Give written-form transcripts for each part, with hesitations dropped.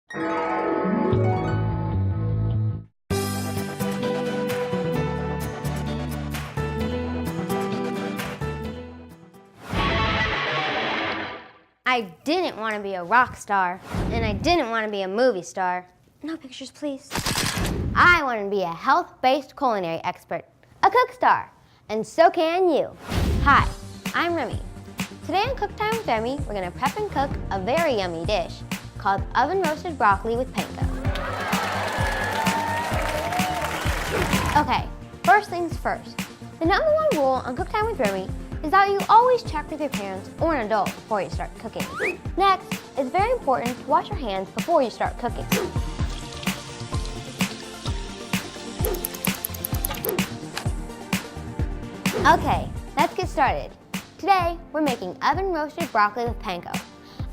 I didn't want to be a rock star, and I didn't want to be a movie star. No pictures, please. I wanted to be a health-based culinary expert, a cook star, and so can you. Hi, I'm Remmi. Today on Cook Time with Remmi, we're going to prep and cook a very yummy dish called oven-roasted broccoli with panko. Okay, first things first. The number one rule on Cook Time with Remmi is that you always check with your parents or an adult before you start cooking. Next, it's very important to wash your hands before you start cooking. Okay, let's get started. Today, we're making oven-roasted broccoli with panko.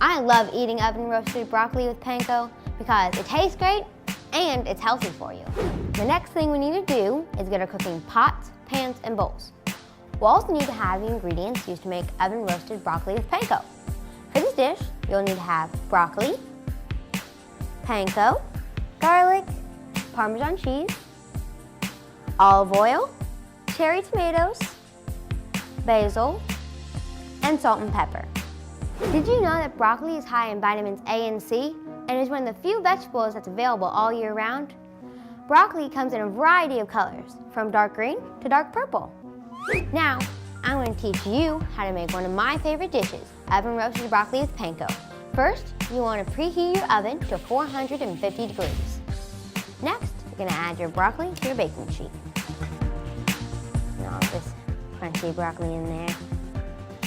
I love eating oven-roasted broccoli with panko because it tastes great and it's healthy for you. The next thing we need to do is get our cooking pots, pans, and bowls. We'll also need to have the ingredients used to make oven-roasted broccoli with panko. For this dish, you'll need to have broccoli, panko, garlic, Parmesan cheese, olive oil, cherry tomatoes, basil, and salt and pepper. Did you know that broccoli is high in vitamins A and C and is one of the few vegetables that's available all year round? Broccoli comes in a variety of colors, from dark green to dark purple. Now, I'm going to teach you how to make one of my favorite dishes, oven-roasted broccoli with panko. First, you want to preheat your oven to 450 degrees. Next, you're going to add your broccoli to your baking sheet. And all this crunchy broccoli in there.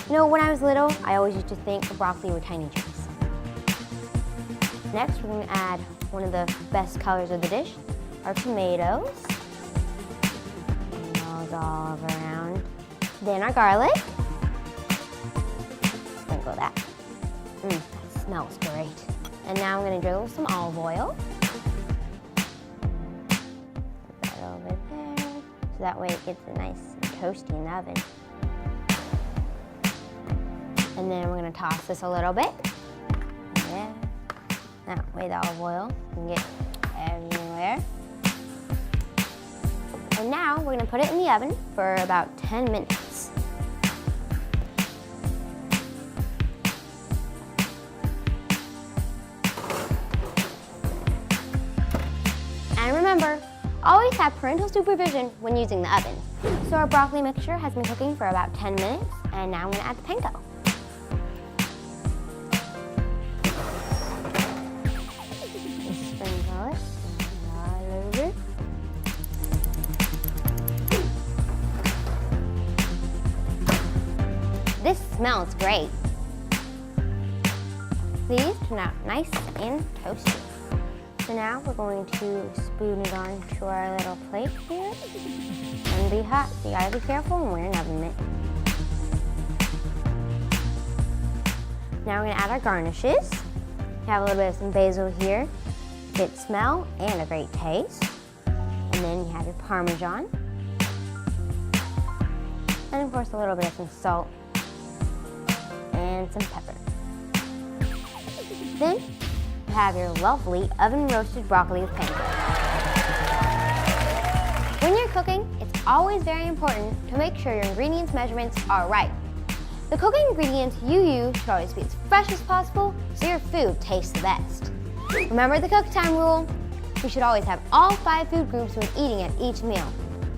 You know, when I was little, I always used to think broccoli were tiny trees. Next, we're going to add one of the best colors of the dish, our tomatoes. And all around. Then our garlic. Sprinkle that. That smells great. And now I'm going to drizzle some olive oil. Put that over there, so that way it gets nice and toasty in the oven. And then we're going to toss this a little bit. Yeah. That way the olive oil can get everywhere. And now we're going to put it in the oven for about 10 minutes. And remember, always have parental supervision when using the oven. So our broccoli mixture has been cooking for about 10 minutes, and now I'm going to add the panko. Sprinkle it all over. This smells great. These turn out nice and toasty. So now we're going to spoon it onto our little plate here. And be hot, so you gotta be careful and wear an oven mitt. Now we're gonna add our garnishes. We have a little bit of some basil here. Good smell and a great taste. And then you have your Parmesan. And of course a little bit of some salt and some pepper. Then you have your lovely oven-roasted broccoli with panko. When you're cooking, it's always very important to make sure your ingredients measurements are right. The cooking ingredients you use should always be as fresh as possible so your food tastes the best. Remember the cook time rule? You should always have all 5 food groups when eating at each meal.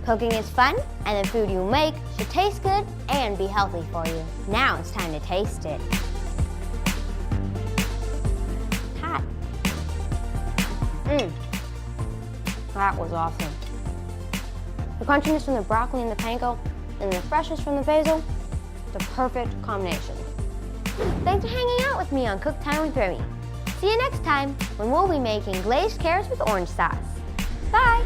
Cooking is fun, and the food you make should taste good and be healthy for you. Now it's time to taste it. Hot. That was awesome. The crunchiness from the broccoli and the panko, and the freshness from the basil, the perfect combination. Thanks for hanging out with me on Cook Time with Remmi. See you next time when we'll be making glazed carrots with orange sauce. Bye!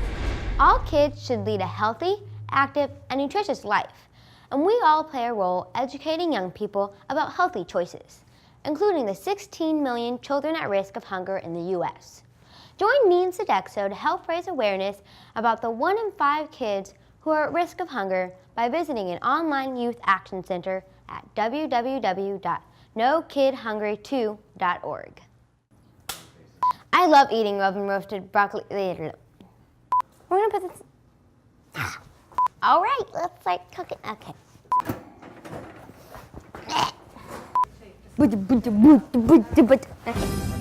All kids should lead a healthy, active, and nutritious life, and we all play a role educating young people about healthy choices, including the 16 million children at risk of hunger in the U.S. Join me and Sodexo to help raise awareness about the 1 in 5 kids who are at risk of hunger by visiting an online youth action center at www.nokidhungry2.org. I love eating oven roasted broccoli. We're gonna put this. All right, let's start cooking. Okay. Okay.